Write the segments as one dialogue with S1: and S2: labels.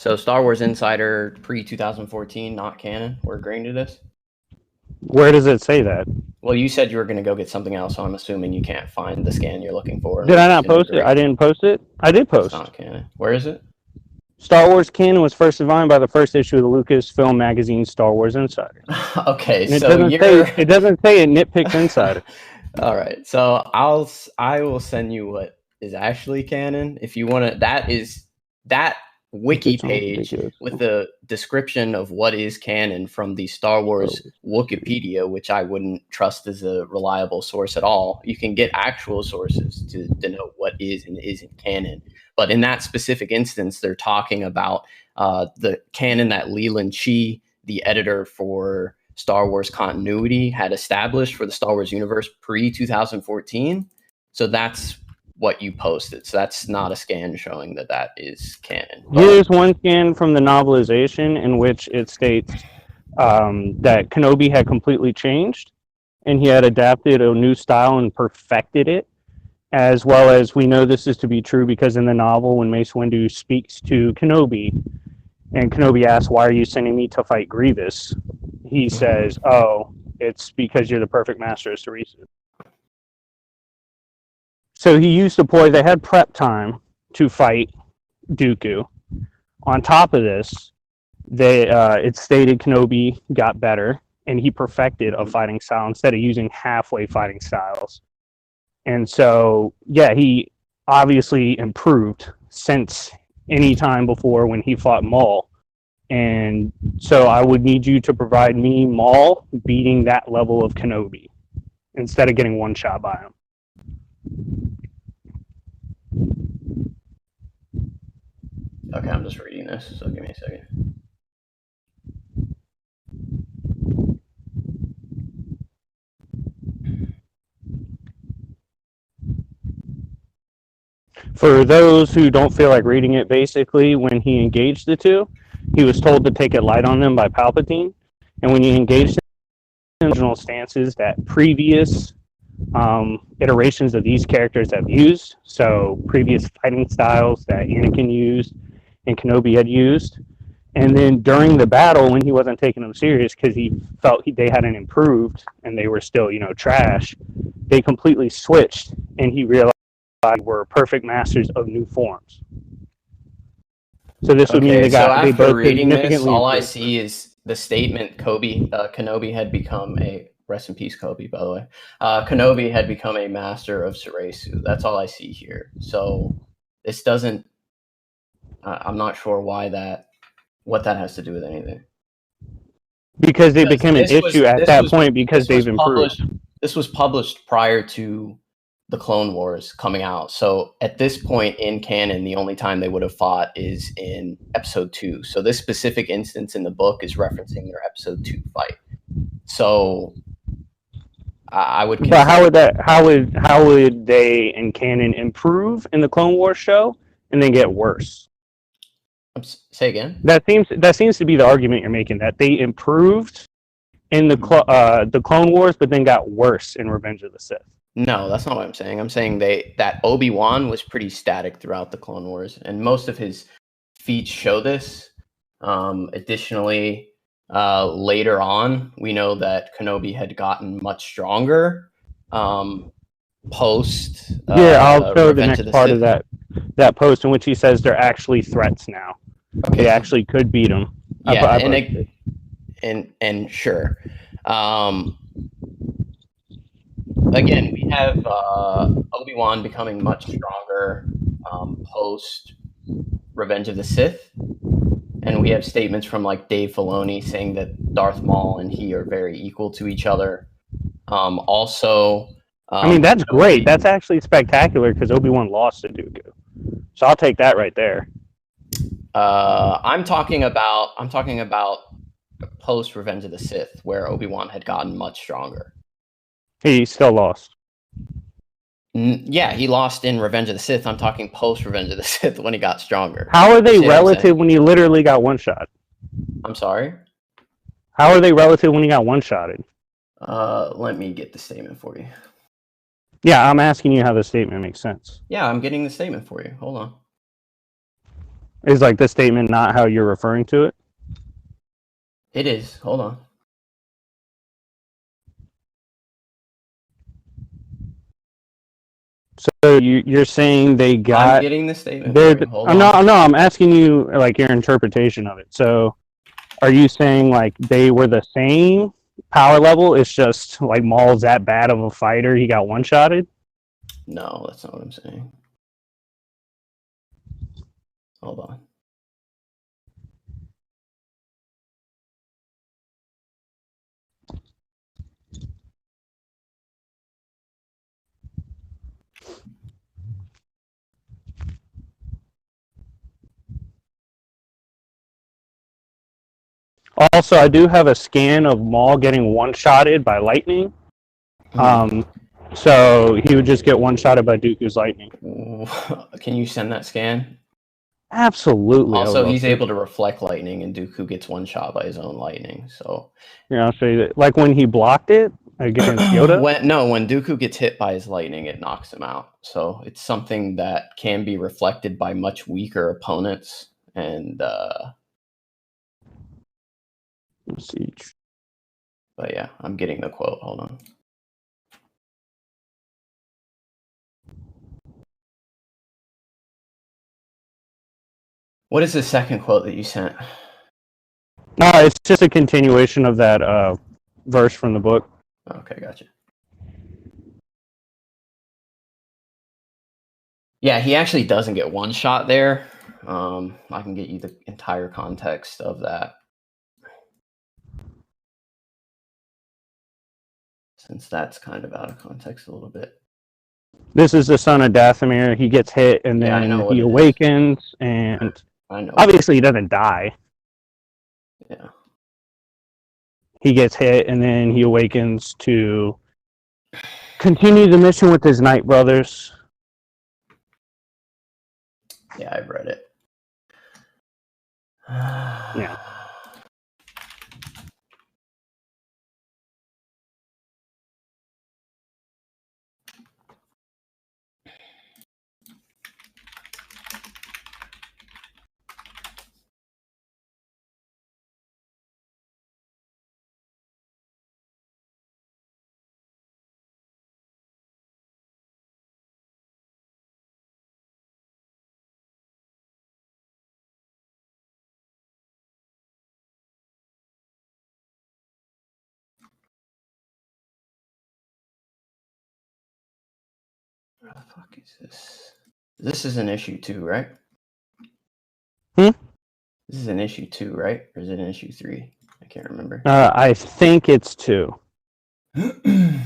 S1: So Star Wars Insider pre-2014, not canon. We're agreeing to this?
S2: Where does it say that?
S1: Well, you said you were going to go get something else, so I'm assuming you can't find the scan you're looking for.
S2: Did I not post it? I didn't post it. I did post.
S1: It's not canon. Where is it?
S2: Star Wars canon was first defined by the first issue of the Lucasfilm magazine, Star Wars Insider.
S1: Okay,
S2: and
S1: so
S2: it doesn't say it nitpicks Insider.
S1: All right, so I will send you what is actually canon if you want to. That wiki page with the description of what is canon from the Star Wars Wikipedia, which I wouldn't trust as a reliable source at all. You can get actual sources to denote what is and isn't canon. But in that specific instance, they're talking about the canon that Leland Chee, the editor for Star Wars Continuity, had established for the Star Wars universe pre-2014. So that's what you posted. So that's not a scan showing that is canon.
S2: Here's one scan from the novelization in which it states that Kenobi had completely changed and he had adapted a new style and perfected it. As well as we know this is to be true because in the novel, when Mace Windu speaks to Kenobi, and Kenobi asks, "Why are you sending me to fight Grievous?" He says, "Oh, it's because you're the perfect master of Ceresu." So he used a ploy. They had prep time to fight Dooku. On top of this, it stated Kenobi got better, and he perfected a fighting style instead of using halfway fighting styles. And so, yeah, he obviously improved since any time before when he fought Maul. And so I would need you to provide me Maul beating that level of Kenobi instead of getting one shot by him.
S1: Okay, I'm just reading this, so give me a second.
S2: For those who don't feel like reading it, basically, when he engaged the two, he was told to take it light on them by Palpatine. And when he engaged in original stances that previous iterations of these characters have used, so previous fighting styles that Anakin used and Kenobi had used, and then during the battle when he wasn't taking them serious because he felt they hadn't improved and they were still, trash, they completely switched and he realized were perfect masters of new forms. So this would mean they both
S1: reading this, all I see is the statement Kenobi had become a rest in peace Kobe, by the way. Kenobi had become a master of Ceresu. That's all I see here. So this doesn't. I'm not sure what that has to do with anything.
S2: Because they became an issue at that point because they've improved.
S1: This was published prior to the Clone Wars coming out. So at this point in canon, the only time they would have fought is in Episode 2. So this specific instance in the book is referencing their Episode 2 fight. So I would.
S2: But how would they in canon improve in the Clone Wars show and then get worse?
S1: Say again.
S2: That seems to be the argument you're making, that they improved in the Clone Wars, but then got worse in Revenge of the Sith.
S1: No, that's not what I'm saying. I'm saying that Obi-Wan was pretty static throughout the Clone Wars, and most of his feats show this. Additionally, later on, we know that Kenobi had gotten much stronger post.
S2: I'll show the next part of that post in which he says they're actually threats now. Okay. They actually could beat him.
S1: Yeah, and sure. Again, we have Obi-Wan becoming much stronger post Revenge of the Sith. And we have statements from like Dave Filoni saying that Darth Maul and he are very equal to each other.
S2: That's great. That's actually spectacular because Obi-Wan lost to Dooku. So I'll take that right there.
S1: I'm talking about post Revenge of the Sith where Obi-Wan had gotten much stronger.
S2: He still lost.
S1: Yeah, he lost in Revenge of the Sith. I'm talking post Revenge of the Sith when he got stronger.
S2: How are they relative when he literally got one-shot?
S1: I'm sorry?
S2: How are they relative when he got one-shotted?
S1: Let me get the statement for you.
S2: Yeah, I'm asking you how the statement makes sense.
S1: Yeah, I'm getting the statement for you. Hold on.
S2: Is like the statement not how you're referring to it?
S1: It is. Hold on.
S2: So you're saying they got?
S1: I'm getting the statement for you. Hold on.
S2: No, I'm asking you like your interpretation of it. So, are you saying like they were the same power level? It's just like Maul's that bad of a fighter, he got one-shotted?
S1: No, that's not what I'm saying. Hold on.
S2: Also, I do have a scan of Maul getting one-shotted by lightning. So he would just get one-shotted by Dooku's lightning.
S1: Can you send that scan?
S2: Absolutely.
S1: Also, he's able to reflect lightning, and Dooku gets one shot by his own lightning. So,
S2: yeah, I'll show you that. Like when he blocked it against Yoda.
S1: when Dooku gets hit by his lightning, it knocks him out. So it's something that can be reflected by much weaker opponents. And
S2: let's see.
S1: But yeah, I'm getting the quote. Hold on. What is the second quote that you sent?
S2: No, it's just a continuation of that verse from the book.
S1: Okay, gotcha. Yeah, he actually doesn't get one shot there. I can get you the entire context of that. Since that's kind of out of context a little bit.
S2: This is the son of Dathomir. He gets hit and then he awakens, and obviously he doesn't die.
S1: Yeah.
S2: He gets hit and then he awakens to continue the mission with his Night Brothers.
S1: Yeah, I've read it.
S2: Yeah.
S1: What the fuck is this? This is an issue 2, right?
S2: This
S1: is an issue 2, right? Or is it an issue 3? I can't remember.
S2: I think it's 2. I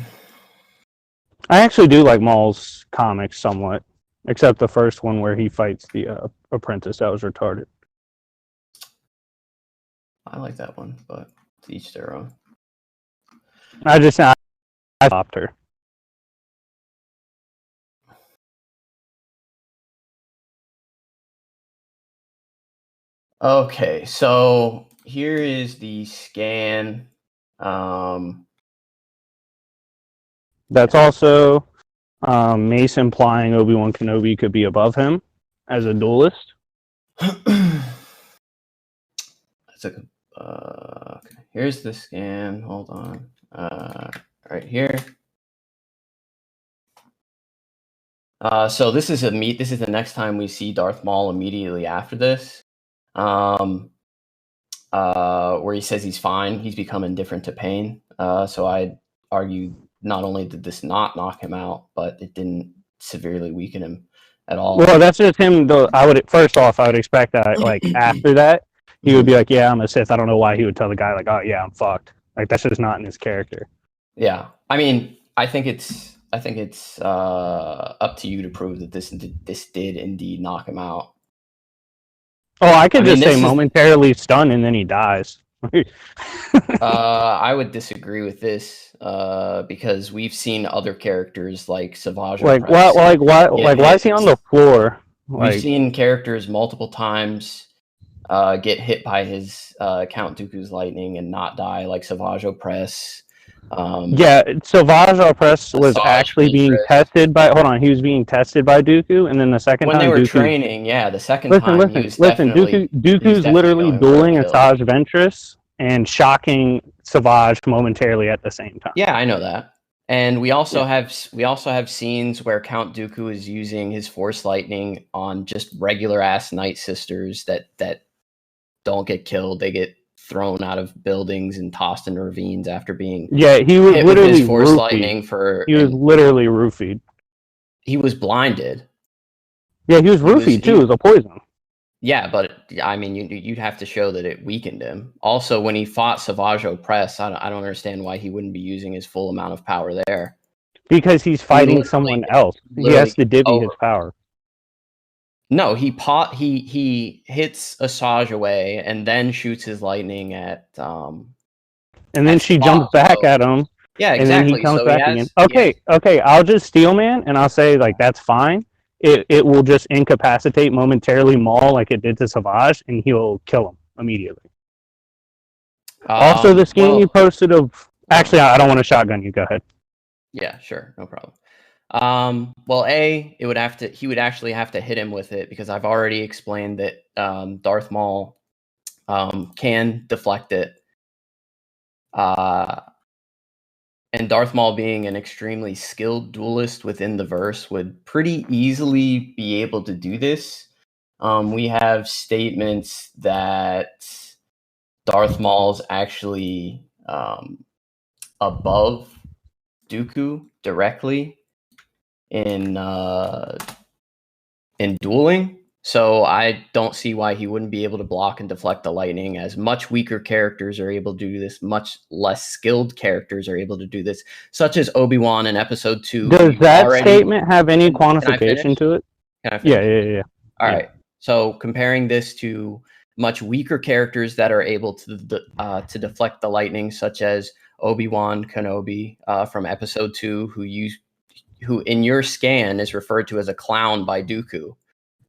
S2: actually do like Maul's comics somewhat, except the first one where he fights the apprentice that was retarded.
S1: I like that one, but to each their own.
S2: I stopped her.
S1: Okay, so here is the scan.
S2: That's also Mace implying Obi-Wan Kenobi could be above him as a duelist.
S1: That's a okay. Here's the scan. Hold on. Right here. So this is the next time we see Darth Maul immediately after this. Where he says he's fine, he's become indifferent to pain. So I'd argue not only did this not knock him out, but it didn't severely weaken him at all.
S2: Well, that's just him. Though I would expect that like after that he would be like, "Yeah, I'm a Sith." I don't know why he would tell the guy like, "Oh yeah, I'm fucked." Like that's just not in his character.
S1: Yeah, I mean, I think it's up to you to prove that this did indeed knock him out.
S2: Oh, I could just say momentarily stunned and then he dies.
S1: I would disagree with this because we've seen other characters like Savage.
S2: Like what? Why is he on the floor?
S1: We've seen characters multiple times get hit by his Count Dooku's lightning and not die, like Savage Opress.
S2: Yeah, Savage Opress was
S1: Asajj
S2: actually being
S1: Ventress.
S2: tested by. Hold on, he was being tested by Dooku, and then the second
S1: When they
S2: time
S1: were
S2: Dooku.
S1: training, yeah, the second
S2: Listen,
S1: time
S2: listen, listen.
S1: he was
S2: Dooku's
S1: definitely
S2: literally
S1: going for a
S2: dueling
S1: kill.
S2: Asajj Ventress and shocking Savage momentarily at the same time.
S1: Yeah, I know that. And we also
S2: Yeah.
S1: have scenes where Count Dooku is using his Force Lightning on just regular ass Night Sisters that don't get killed. They get thrown out of buildings and tossed in ravines after being
S2: Yeah, he was
S1: hit with his
S2: literally
S1: Force
S2: roofied.
S1: Lightning for.
S2: He was literally roofied.
S1: He was blinded.
S2: Yeah, he was roofied too. It was a poison.
S1: Yeah, but I mean, you'd have to show that it weakened him. Also, when he fought Savage Opress, I don't understand why he wouldn't be using his full amount of power there.
S2: Because he's fighting someone else. He has to divvy his power.
S1: No, he hits Asajj away and then shoots his lightning at.
S2: And then she jumps back at him.
S1: Yeah, exactly.
S2: And then he comes back again. Okay, I'll just Steel Man, and I'll say like that's fine. It will just incapacitate momentarily Maul like it did to Savage, and he'll kill him immediately. Also, the skin you posted of... Actually, I don't want to shotgun you. Go ahead.
S1: Yeah, sure. No problem. Well, he would actually have to hit him with it because I've already explained that Darth Maul can deflect it. And Darth Maul, being an extremely skilled duelist within the verse, would pretty easily be able to do this. We have statements that Darth Maul's actually above Dooku directly in dueling. So I don't see why he wouldn't be able to block and deflect the lightning, as much weaker characters are able to do this, much less skilled characters are able to do this, such as Obi-Wan in Episode 2.
S2: Does that statement have any quantification to it?
S1: Can I finish?
S2: Yeah.
S1: All right. So comparing this to much weaker characters that are able to deflect the lightning, such as Obi-Wan Kenobi from Episode 2, who in your scan is referred to as a clown by Dooku.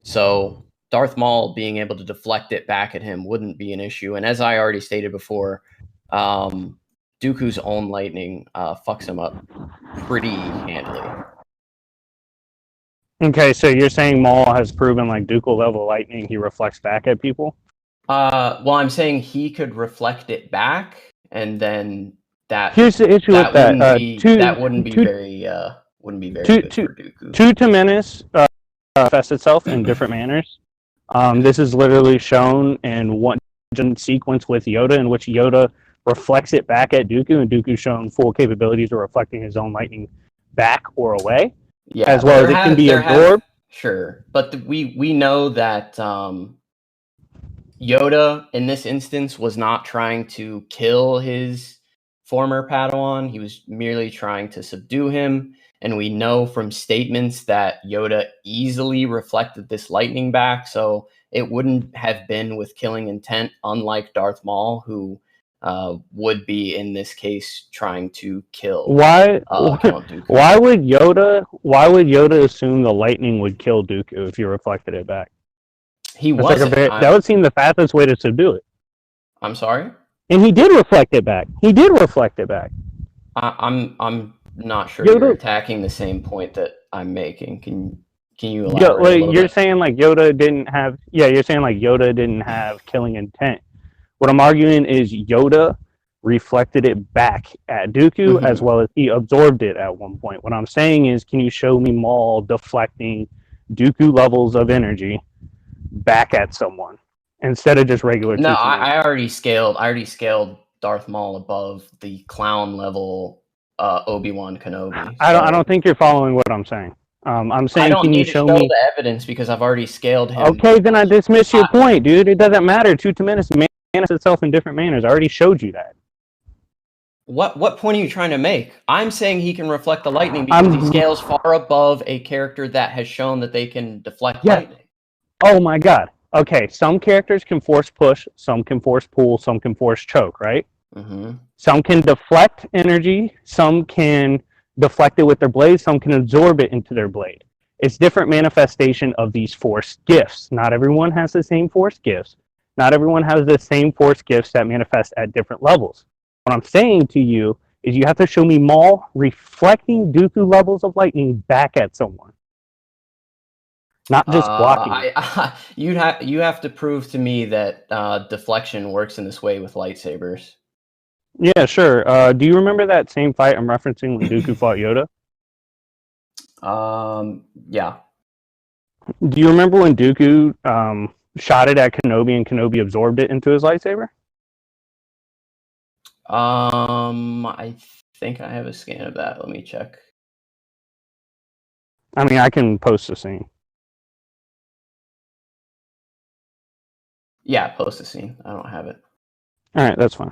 S1: So Darth Maul being able to deflect it back at him wouldn't be an issue. And as I already stated before, Dooku's own lightning fucks him up pretty handily.
S2: Okay, so you're saying Maul has proven like Dooku level lightning, he reflects back at people?
S1: Well, I'm saying he could reflect it back, and then that.
S2: Here's the issue with that.
S1: That wouldn't be very good for Dooku.
S2: To Menace manifests itself in different manners. This is literally shown in one sequence with Yoda, in which Yoda reflects it back at Dooku, and Dooku's shown full capabilities of reflecting his own lightning back or away. Yeah, as well as it can be absorbed.
S1: Sure, but we know that Yoda in this instance was not trying to kill his former Padawan. He was merely trying to subdue him. And we know from statements that Yoda easily reflected this lightning back, so it wouldn't have been with killing intent, unlike Darth Maul, who would be in this case trying to kill.
S2: Why would Yoda assume the lightning would kill Dooku if you reflected it back? That would seem the fastest way to subdue it.
S1: I'm sorry?
S2: And he did reflect it back.
S1: I'm not sure you're attacking the same point that I'm making. Can you elaborate?
S2: You're saying like Yoda didn't have. Yeah, you're saying like Yoda didn't have killing intent. What I'm arguing is Yoda reflected it back at Dooku, as well as he absorbed it at one point. What I'm saying is, can you show me Maul deflecting Dooku levels of energy back at someone instead of just regular?
S1: No, I already scaled Darth Maul above the clown level Obi-Wan Kenobi. So
S2: I don't think you're following what I'm saying. I'm saying, can you show me
S1: the evidence because I've already scaled him?
S2: Okay, then I dismiss your point, dude. It doesn't matter. To Menace itself in different manners. I already showed you that.
S1: What point are you trying to make? I'm saying he can reflect the lightning because he scales far above a character that has shown that they can deflect lightning.
S2: Oh my god. Okay, some characters can force push, some can force pull, some can force choke, right? Some can deflect energy, some can deflect it with their blade, some can absorb it into their blade. It's different manifestation of these force gifts. Not everyone has the same force gifts. Not everyone has the same force gifts that manifest at different levels. What I'm saying to you is you have to show me Maul reflecting Dooku levels of lightning back at someone. Not just blocking.
S1: You have to prove to me that deflection works in this way with lightsabers.
S2: Yeah, sure. Do you remember that same fight I'm referencing when Dooku fought Yoda?
S1: Yeah.
S2: Do you remember when Dooku shot it at Kenobi and Kenobi absorbed it into his lightsaber?
S1: I think I have a scan of that. Let me check.
S2: I mean, I can post the scene.
S1: Yeah, post the scene. I don't have it.
S2: All right, that's fine.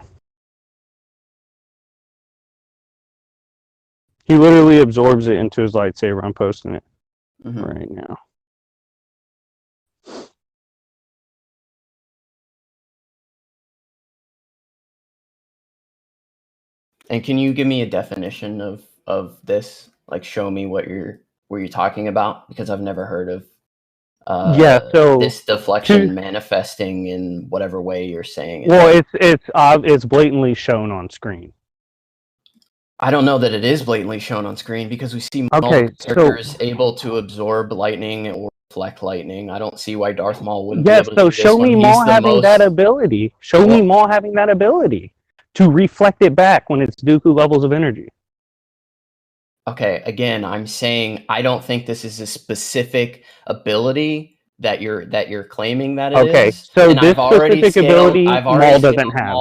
S2: He literally absorbs it into his lightsaber. I'm posting it right now.
S1: And can you give me a definition of this? Like, show me what you're talking about, because I've never heard of
S2: so
S1: this deflection manifesting in whatever way you're saying it.
S2: Well, it's blatantly shown on screen.
S1: I don't know that it is blatantly shown on screen, because we see multiple characters able to absorb lightning or reflect lightning. I don't see why Darth Maul wouldn't be able to do this.
S2: Show me Maul having that ability. Show me Maul having that ability to reflect it back when it's Dooku levels of energy.
S1: Okay, again, I'm saying I don't think this is a specific ability that you're claiming that it is.
S2: Okay, so and this specific ability Maul doesn't have.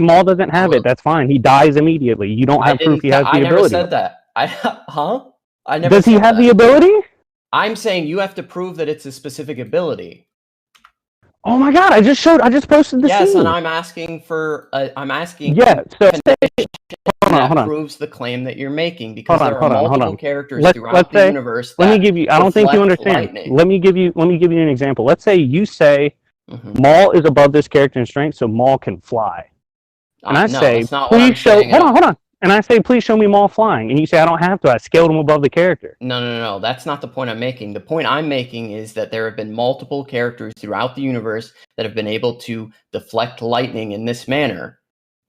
S2: Maul doesn't have it. That's fine. He dies immediately. You don't have proof he has the ability. I never said
S1: that. I never.
S2: Does he have the ability?
S1: I'm saying you have to prove that it's a specific ability.
S2: Oh my god! I just posted the scene.
S1: Yes, and I'm asking for.
S2: Yeah. So hold on.
S1: Proves the claim that you're making, because there are multiple characters throughout the universe.
S2: Let me give you. I don't think you understand. Lightning. Let me give you an example. Let's say you say Maul is above this character in strength, so Maul can fly. And I say, please show. Hold on. And I say, please show me Maul flying. And you say, I don't have to. I scaled him above the character.
S1: No. That's not the point I'm making. The point I'm making is that there have been multiple characters throughout the universe that have been able to deflect lightning in this manner.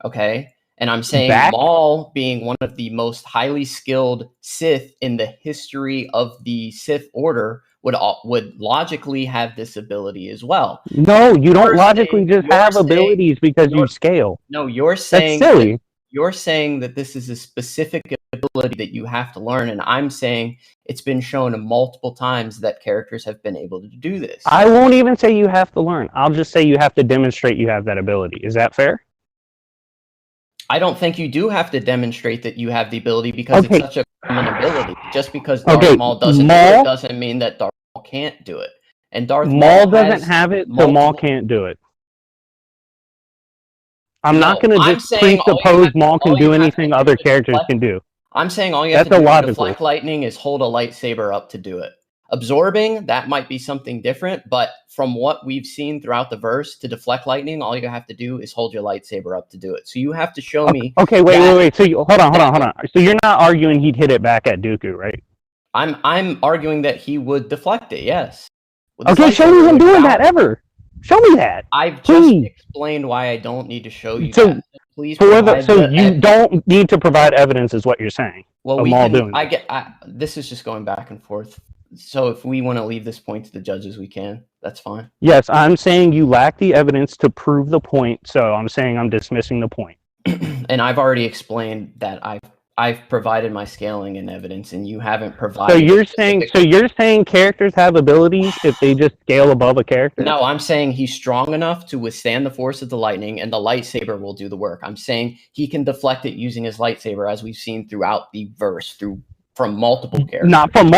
S1: Okay? And I'm saying Maul, being one of the most highly skilled Sith in the history of the Sith Order, would logically have this ability as well.
S2: No, you don't logically just have abilities because you scale.
S1: No, you're saying...
S2: That's silly.
S1: You're saying that this is a specific ability that you have to learn, and I'm saying it's been shown multiple times that characters have been able to do this.
S2: I won't even say you have to learn. I'll just say you have to demonstrate you have that ability. Is that fair?
S1: I don't think you do have to demonstrate that you have the ability, because it's such a common ability. Just because Darth Maul doesn't do it doesn't mean that Darth Maul can't do it. And Darth
S2: Maul doesn't have it, so Maul can't do it. I'm not going to just presuppose Maul can do anything other characters can do.
S1: I'm saying all you have to do to deflect lightning is hold a lightsaber up to do it. Absorbing, that might be something different, but from what we've seen throughout the verse, to deflect lightning, all you have to do is hold your lightsaber up to do it. So you have to show me...
S2: Okay, wait. So hold on. So you're not arguing he'd hit it back at Dooku, right?
S1: I'm arguing that he would deflect it, yes.
S2: Okay, show me him doing that ever. Show me that.
S1: I've just explained why I don't need to show you that. Please.
S2: So you don't need to provide evidence, is what you're saying.
S1: Well, this is just going back and forth. So if we want to leave this point to the judges, we can. That's fine.
S2: Yes, I'm saying you lack the evidence to prove the point. So I'm saying I'm dismissing the point.
S1: And I've already explained that I've provided my scaling and evidence, and you haven't provided.
S2: So you're saying characters have abilities if they just scale above a character?
S1: No, I'm saying he's strong enough to withstand the force of the lightning, and the lightsaber will do the work. I'm saying he can deflect it using his lightsaber, as we've seen throughout the verse from multiple characters.
S2: Not from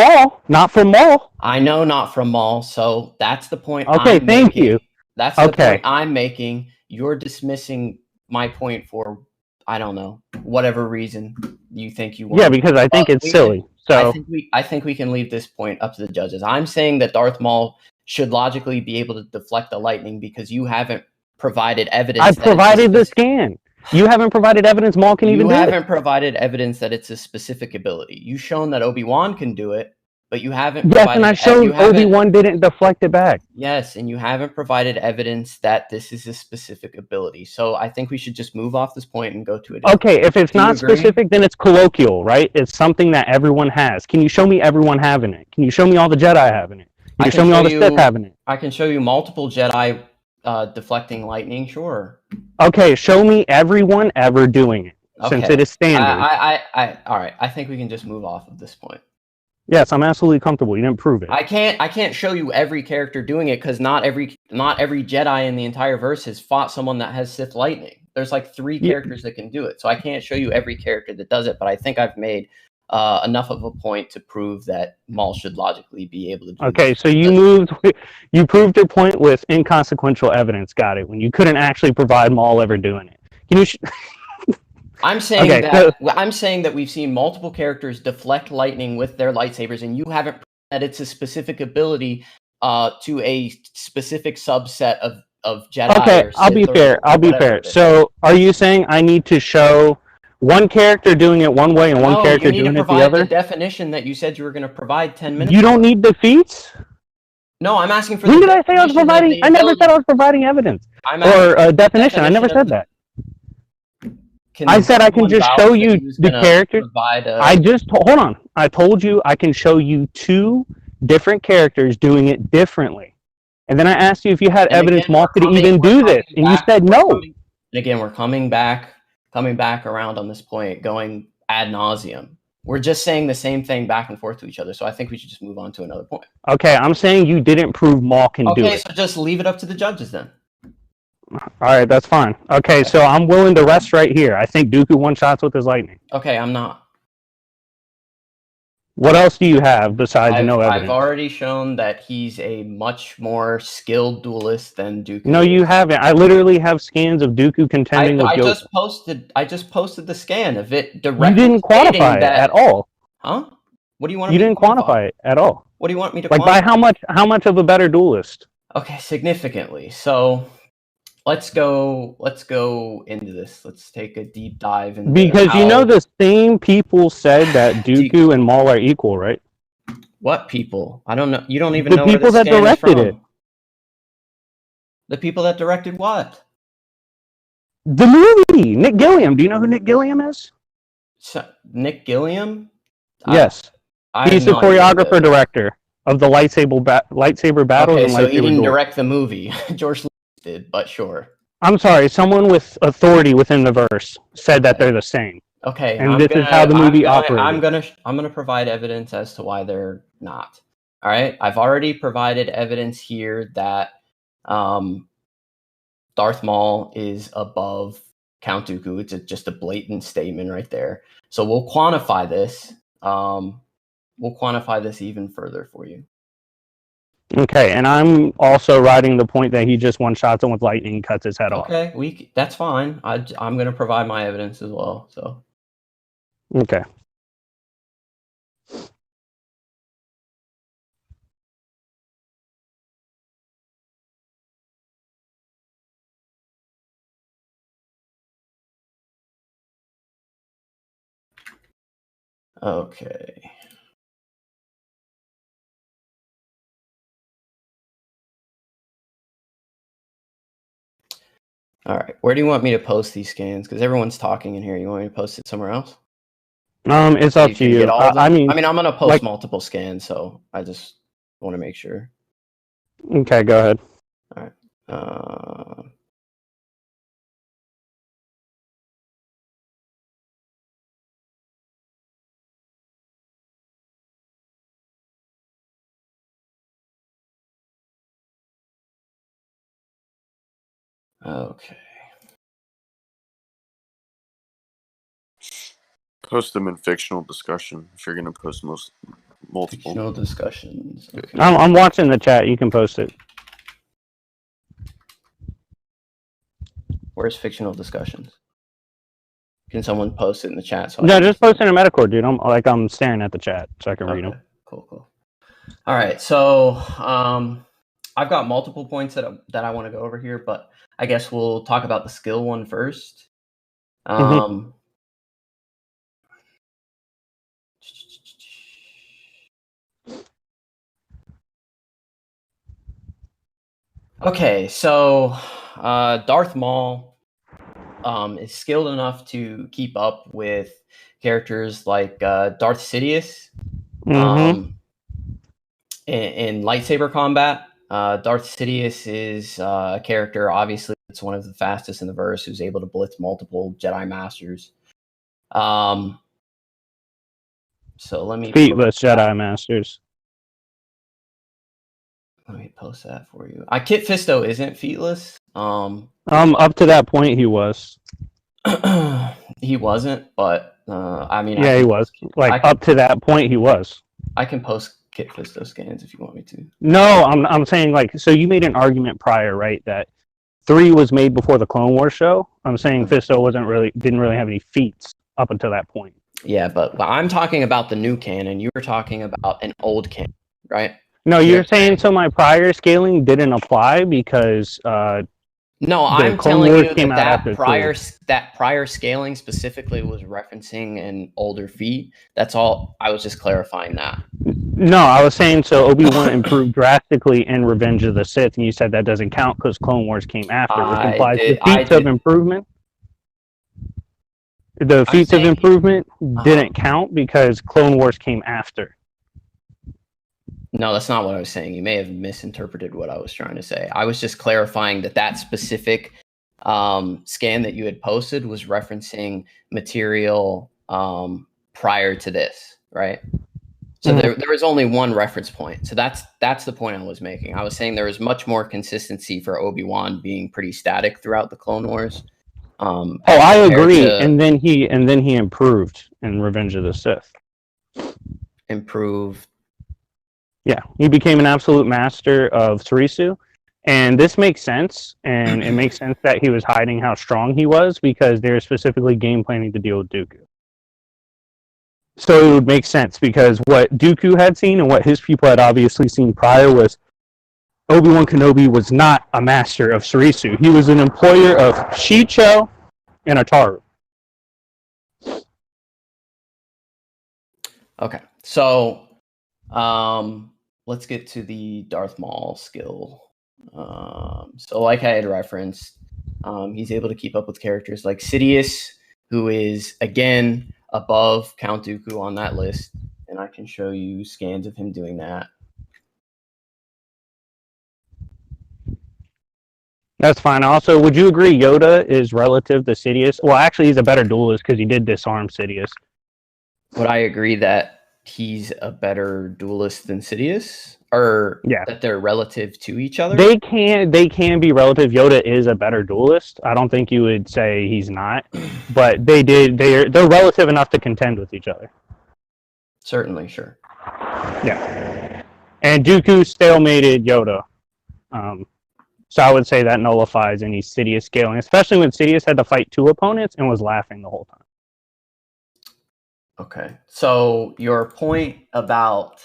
S2: Maul.
S1: I know, not from Maul. So that's the point.
S2: Okay, thank you.
S1: That's the point I'm making. You're dismissing my point for, I don't know, whatever reason you think you want.
S2: Yeah, because I think it's silly. So
S1: I think we can leave this point up to the judges. I'm saying that Darth Maul should logically be able to deflect the lightning, because you haven't provided evidence.
S2: I've provided the scan. You haven't provided evidence Maul can even do it.
S1: You haven't provided evidence that it's a specific ability. You've shown that Obi-Wan can do it, but you haven't
S2: Yes,
S1: provided.
S2: and I showed Obi-Wan didn't deflect it back.
S1: Yes, and you haven't provided evidence that this is a specific ability. So I think we should just move off this point and go to it.
S2: Okay, if it's not specific, then it's colloquial, right? It's something that everyone has. Can you show me everyone having it? Can you show me all the Jedi having it? Can you show me all the Sith having it?
S1: I can show you multiple Jedi deflecting lightning, sure.
S2: Okay, show me everyone ever doing it, since it is standard.
S1: All right. I think we can just move off of this point.
S2: Yes, I'm absolutely comfortable. You didn't prove it.
S1: I can't show you every character doing it because not every Jedi in the entire verse has fought someone that has Sith lightning. There's like 3 characters that can do it, so I can't show you every character that does it. But I think I've made enough of a point to prove that Maul should logically be able to do.
S2: Okay, so you proved your point with inconsequential evidence. Got it. When you couldn't actually provide Maul ever doing it. Can you?
S1: I'm saying I'm saying that we've seen multiple characters deflect lightning with their lightsabers, and you haven't proven that it's a specific ability to a specific subset of Jedi.
S2: Okay, I'll be fair. So, are you saying I need to show one character doing it one way and one character doing it the other?
S1: You need to provide the definition that you said you were going to provide 10 minutes.
S2: You don't need defeats?
S1: No, I'm asking for.
S2: When did I say I was providing? I never said I was providing evidence or a definition. I never said that. I said I can just show you the characters. Hold on. I told you I can show you 2 different characters doing it differently. And then I asked you if you had evidence Maul could even do this, and you said no.
S1: And again, we're coming back around on this point, going ad nauseum. We're just saying the same thing back and forth to each other, so I think we should just move on to another point.
S2: Okay, I'm saying you didn't prove Maul can do it.
S1: Okay, so just leave it up to the judges then.
S2: All right, that's fine. Okay, so I'm willing to rest right here. I think Dooku one-shots with his lightning.
S1: Okay, I'm not.
S2: What else do you have besides no evidence?
S1: I've already shown that he's a much more skilled duelist than Dooku.
S2: No, you haven't. I literally have scans of Dooku contending with Yoda.
S1: I just posted the scan of it directly.
S2: You didn't quantify it at all.
S1: Huh? What do you want?
S2: You didn't quantify it at all.
S1: What do you want me to
S2: quantify? By how much of a better duelist?
S1: Okay, significantly. So let's go into this. Let's take a deep dive into
S2: because the same people said that Dooku and Maul are equal, right?
S1: What people? I don't know. You don't even know
S2: the people that directed it.
S1: The people that directed what?
S2: The movie. Nick Gilliam. Do you know who Nick Gilliam is?
S1: Nick Gilliam?
S2: Yes. He's the choreographer director of the lightsaber battles.
S1: Okay, so he didn't direct the movie. George did, but sure.
S2: I'm sorry, someone with authority within the verse said that they're the same.
S1: Okay,
S2: and this is how the movie operates.
S1: I'm gonna provide evidence as to why they're not. All right, I've already provided evidence here that Darth Maul is above Count Dooku. It's just a blatant statement right there. So we'll quantify this. We'll quantify this even further for you.
S2: Okay, and I'm also riding the point that he just one-shots him with lightning and cuts his head off.
S1: Okay, that's fine. I'm going to provide my evidence as well. So.
S2: Okay.
S1: Okay. All right. Where do you want me to post these scans? Because everyone's talking in here. You want me to post it somewhere else?
S2: It's up to you.
S1: I mean, I'm going to post multiple scans, so I just want to make sure.
S2: Okay, go ahead.
S1: All right. Okay.
S3: Post them in fictional discussion if you're going to post multiple.
S1: Fictional discussions. Okay.
S2: I'm watching the chat. You can post it.
S1: Where's fictional discussions? Can someone post it in the chat?
S2: No, just post it in Metacore, dude. I'm staring at the chat so I can read them.
S1: Cool. All right, so I've got multiple points that I want to go over here, but I guess we'll talk about the skill one first. Okay, so Darth Maul is skilled enough to keep up with characters like Darth Sidious in lightsaber combat. Darth Sidious is a character, obviously, it's one of the fastest in the verse, who's able to blitz multiple Jedi Masters. So let me
S2: Feetless Jedi Masters.
S1: Let me post that for you. Kit Fisto isn't feetless.
S2: Up to that point, he was.
S1: He wasn't, but I mean,
S2: yeah, he was. Like up to that point, he was.
S1: I can post Kit Fisto scans if you want me to.
S2: No, I'm saying like, so you made an argument prior, right? That 3 was made before the Clone Wars show. I'm saying Fisto didn't really have any feats up until that point.
S1: Yeah, but I'm talking about the new canon. You were talking about an old canon, right?
S2: No, you're saying so my prior scaling didn't apply because
S1: no, I'm telling you that prior scaling specifically was referencing an older feat. That's all. I was just clarifying that.
S2: No, I was saying so Obi-Wan improved drastically in Revenge of the Sith, and you said that doesn't count because Clone Wars came after, which implies the feats of improvement. The feats of improvement didn't count because Clone Wars came after.
S1: No, that's not what I was saying. You may have misinterpreted what I was trying to say. I was just clarifying that specific scan that you had posted was referencing material prior to this, right? So there was only one reference point. So that's the point I was making. I was saying there was much more consistency for Obi-Wan being pretty static throughout the Clone Wars.
S2: I agree. And then he improved in Revenge of the Sith.
S1: Improved.
S2: Yeah, he became an absolute master of Surisu, and this makes sense, and it makes sense that he was hiding how strong he was because they're specifically game planning to deal with Dooku. So it would make sense because what Dooku had seen and what his people had obviously seen prior was Obi-Wan Kenobi was not a master of Surisu. He was an employer of Shicho and Ataru.
S1: Okay, so let's get to the Darth Maul skill. So like I had referenced, he's able to keep up with characters like Sidious, who is, again, above Count Dooku on that list. And I can show you scans of him doing that.
S2: That's fine. Also, would you agree Yoda is relative to Sidious? Well, actually, he's a better duelist because he did disarm Sidious.
S1: Would I agree that he's a better duelist than Sidious, or that they're relative to each other?
S2: They can be relative. Yoda is a better duelist. I don't think you would say he's not, but they're relative enough to contend with each other.
S1: Certainly, sure.
S2: Yeah, and Dooku stalemated Yoda, so I would say that nullifies any Sidious scaling, especially when Sidious had to fight 2 opponents and was laughing the whole time.
S1: Okay, so your point about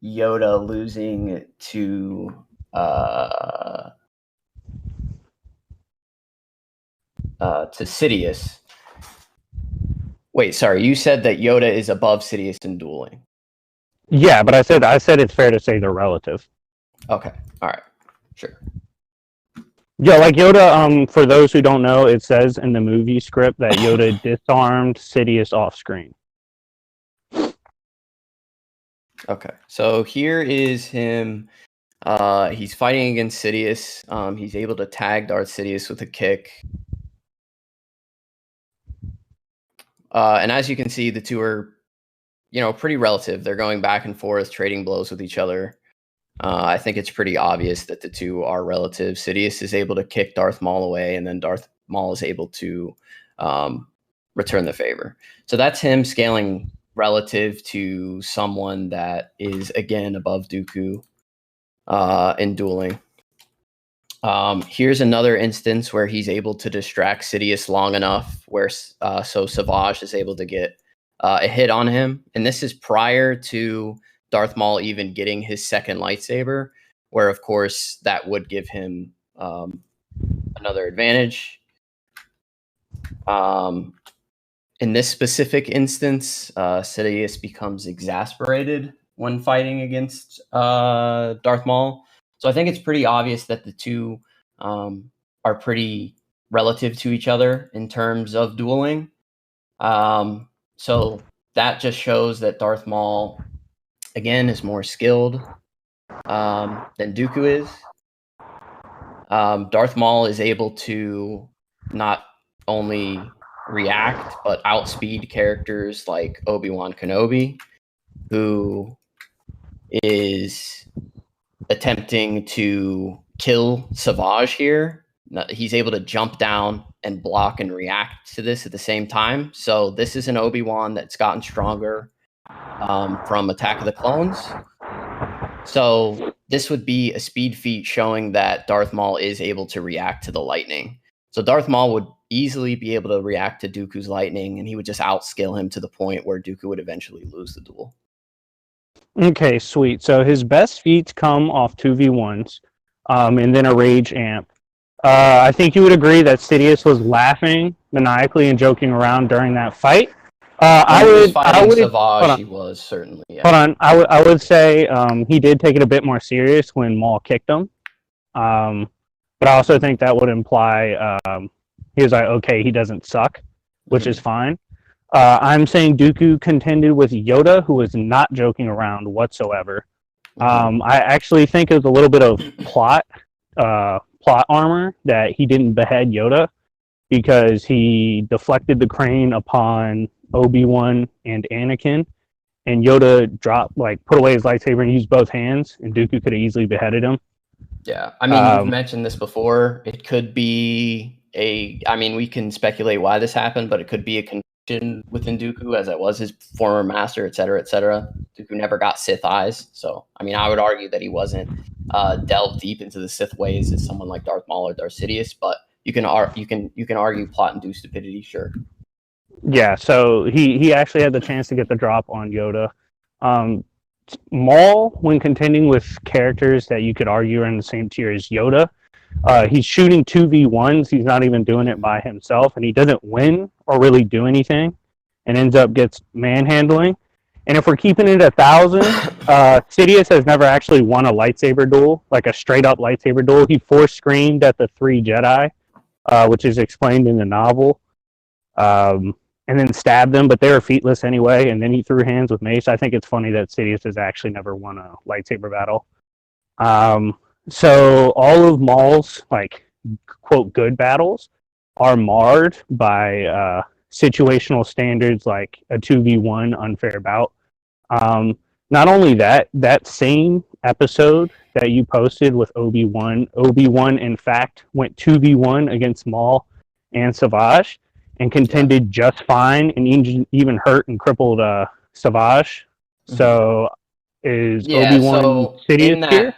S1: Yoda losing to Sidious. Wait, sorry, you said that Yoda is above Sidious in dueling.
S2: Yeah, but I said it's fair to say they're relative.
S1: Okay, all right, sure.
S2: Yeah, like Yoda, for those who don't know, it says in the movie script that Yoda disarmed Sidious off screen.
S1: Okay, so here is him. He's fighting against Sidious. He's able to tag Darth Sidious with a kick. And as you can see, the two are, pretty relative. They're going back and forth, trading blows with each other. I think it's pretty obvious that the two are relative. Sidious is able to kick Darth Maul away, and then Darth Maul is able to return the favor. So that's him scaling relative to someone that is, again, above Dooku in dueling. Here's another instance where he's able to distract Sidious long enough where so Savage is able to get a hit on him. And this is prior to Darth Maul even getting his second lightsaber, where, of course, that would give him another advantage. In this specific instance, Sidious becomes exasperated when fighting against Darth Maul, So I think it's pretty obvious that the two are pretty relative to each other in terms of dueling. So that just shows that Darth Maul, again, is more skilled than Dooku is. Darth Maul is able to not only react, but outspeed characters like Obi-Wan Kenobi, who is attempting to kill Savage here. He's able to jump down and block and react to this at the same time. So this is an Obi-Wan that's gotten stronger from Attack of the Clones. So this would be a speed feat showing that Darth Maul is able to react to the lightning. So Darth Maul would easily be able to react to Dooku's lightning, and he would just outskill him to the point where Dooku would eventually lose the duel.
S2: Okay, sweet. So his best feats come off 2v1s, and then a rage amp. I think you would agree that Sidious was laughing maniacally and joking around during that fight.
S1: Savage, he was certainly. Yeah.
S2: Hold on, I would say he did take it a bit more serious when Maul kicked him, but I also think that would imply he was like, okay, he doesn't suck, which is fine. I'm saying Dooku contended with Yoda, who was not joking around whatsoever. I actually think it was a little bit of plot armor that he didn't behead Yoda because he deflected the crane upon Obi-Wan and Anakin, and Yoda put away his lightsaber and used both hands, and Dooku could have easily beheaded him.
S1: Yeah, I mean, you've mentioned this before. It could be we can speculate why this happened, but it could be a connection within Dooku, as it was his former master, et cetera, et cetera. Dooku never got Sith eyes, so I mean, I would argue that he wasn't delved deep into the Sith ways as someone like Darth Maul or Darth Sidious, but you can argue plot-induced stupidity, sure.
S2: Yeah, so he actually had the chance to get the drop on Yoda. Maul, when contending with characters that you could argue are in the same tier as Yoda, he's shooting 2v1s. He's not even doing it by himself, and he doesn't win or really do anything, and ends up gets manhandling. And if we're keeping it 1,000, Sidious has never actually won a lightsaber duel, like a straight-up lightsaber duel. He force screamed at the 3 Jedi, which is explained in the novel. And then stabbed them, but they were feetless anyway, and then he threw hands with Mace. I think it's funny that Sidious has actually never won a lightsaber battle. So all of Maul's, quote, good battles are marred by situational standards like a 2v1 unfair bout. Not only that same episode that you posted with Obi-Wan, in fact, went 2v1 against Maul and Savage, and contended just fine, and even hurt and crippled Savage. So is Obi-Wan Sidious here?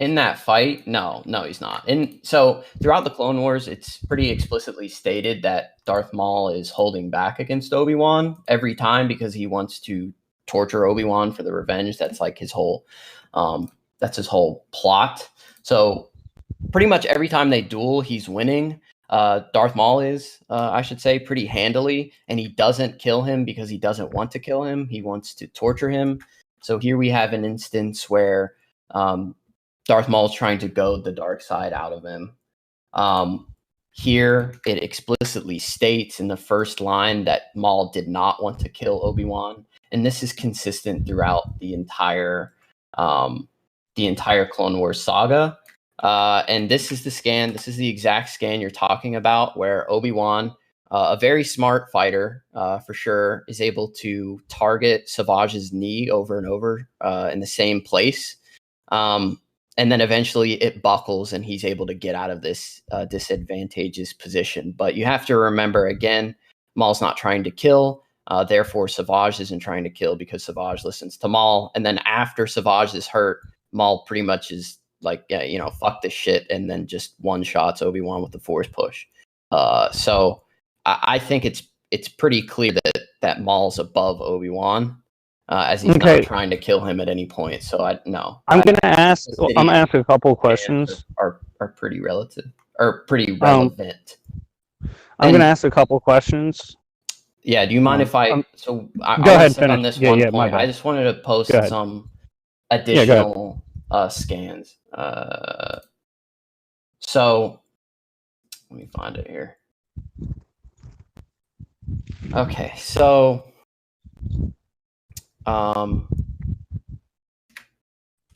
S1: In that fight, no, he's not. And so throughout the Clone Wars, it's pretty explicitly stated that Darth Maul is holding back against Obi-Wan every time because he wants to torture Obi-Wan for the revenge. That's like his whole plot. So pretty much every time they duel, he's winning. Darth Maul is, I should say, pretty handily, and he doesn't kill him because he doesn't want to kill him. He wants to torture him. So here we have an instance where Darth Maul is trying to goad the dark side out of him. Here, it explicitly states in the first line that Maul did not want to kill Obi-Wan, and this is consistent throughout the entire Clone Wars saga. And this is the scan. This is the exact scan you're talking about, where Obi-Wan, a very smart fighter for sure, is able to target Savage's knee over and over in the same place. And then eventually it buckles and he's able to get out of this disadvantageous position. But you have to remember, again, Maul's not trying to kill. Therefore, Savage isn't trying to kill because Savage listens to Maul. And then after Savage is hurt, Maul pretty much is like, yeah, fuck this shit, and then just one-shots Obi-Wan with the Force push. So I think it's pretty clear that Maul's above Obi-Wan, as he's not trying to kill him at any point. So I'm gonna ask
S2: a couple questions.
S1: Are pretty relative or pretty relevant.
S2: I'm gonna ask a couple questions.
S1: Yeah, do you mind if I?
S2: Go ahead.
S1: On this one point, I just wanted to post some additional scans. So let me find it here. Okay, so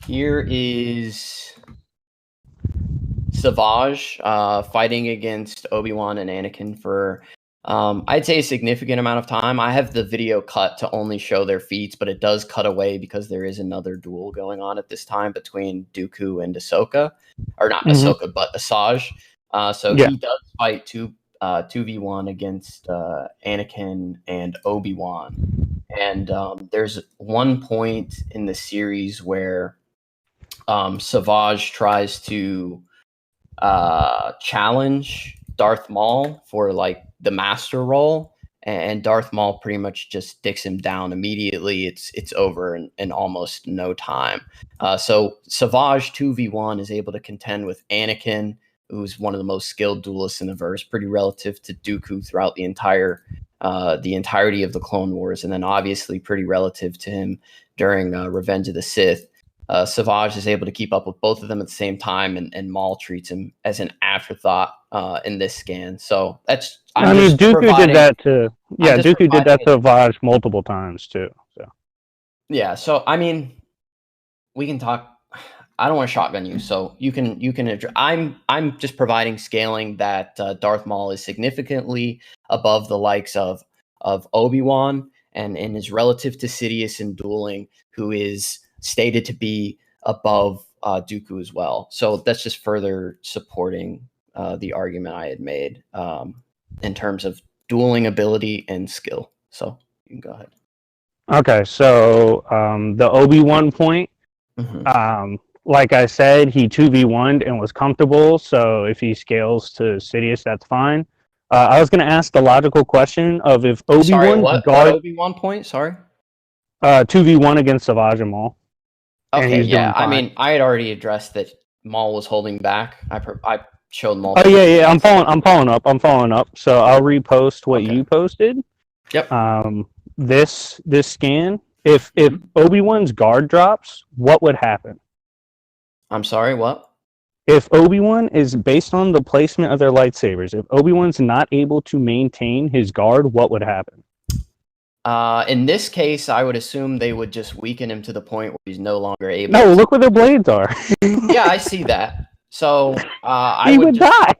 S1: here is Savage fighting against Obi-Wan and Anakin for I'd say a significant amount of time. I have the video cut to only show their feats, but it does cut away because there is another duel going on at this time between Dooku and Ahsoka, or not Ahsoka, but Asajj. He does fight 2v1 against Anakin and Obi-Wan. And there's one point in the series where Savage tries to challenge Darth Maul for like the master role, and Darth Maul pretty much just dicks him down immediately. It's over in almost no time. So Savage 2v1 is able to contend with Anakin, who's one of the most skilled duelists in the verse, pretty relative to Dooku throughout the entirety of the Clone Wars, and then obviously pretty relative to him during Revenge of the Sith. Savage is able to keep up with both of them at the same time, and Maul treats him as an afterthought in this scan. So that's
S2: Dooku did that to Dooku did that to Savage multiple times too. So
S1: yeah, so I mean, we can talk. I don't want to shotgun you, so you can. I'm just providing scaling that Darth Maul is significantly above the likes of Obi-Wan and is relative to Sidious in dueling, who is stated to be above Dooku as well. So that's just further supporting the argument I had made in terms of dueling ability and skill. So you can go ahead.
S2: Okay, so the Obi-Wan point, like I said, he 2v1'd and was comfortable, so if he scales to Sidious, that's fine. I was going to ask the logical question of if Obi-Wan...
S1: Sorry, what Obi-Wan point? Sorry?
S2: 2v1 against Savage and Maul.
S1: Okay, yeah, I mean, I had already addressed that Maul was holding back. I showed Maul.
S2: Oh, yeah, I'm following up. So I'll repost what you posted.
S1: Yep.
S2: This scan, if Obi-Wan's guard drops, what would happen?
S1: I'm sorry, what?
S2: If Obi-Wan is based on the placement of their lightsabers, if Obi-Wan's not able to maintain his guard, what would happen?
S1: In this case, I would assume they would just weaken him to the point where he's no longer able.
S2: No, look where their blades are.
S1: Yeah, I see that. So
S2: he would die.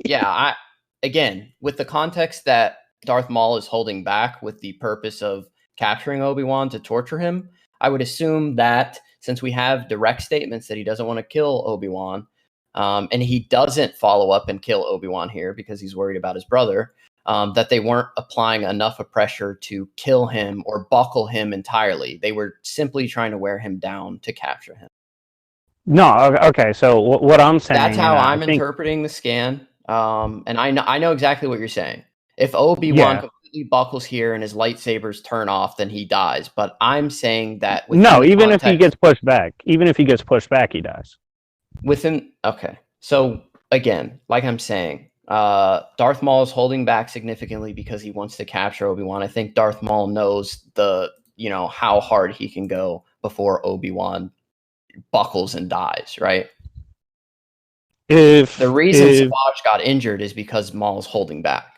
S1: Yeah, again, with the context that Darth Maul is holding back with the purpose of capturing Obi-Wan to torture him, I would assume that since we have direct statements that he doesn't want to kill Obi-Wan, and he doesn't follow up and kill Obi-Wan here because he's worried about his brother, that they weren't applying enough of pressure to kill him or buckle him entirely. They were simply trying to wear him down to capture him.
S2: No, okay, so what I'm saying...
S1: That's how I'm interpreting the scan, and I know exactly what you're saying. If Obi-Wan completely buckles here and his lightsabers turn off, then he dies. But I'm saying that...
S2: even if he gets pushed back, he dies.
S1: Okay, so again, like I'm saying, Darth Maul is holding back significantly because he wants to capture Obi-Wan. I think Darth Maul knows how hard he can go before Obi-Wan buckles and dies, right? The reason Savage got injured is because Maul is holding back.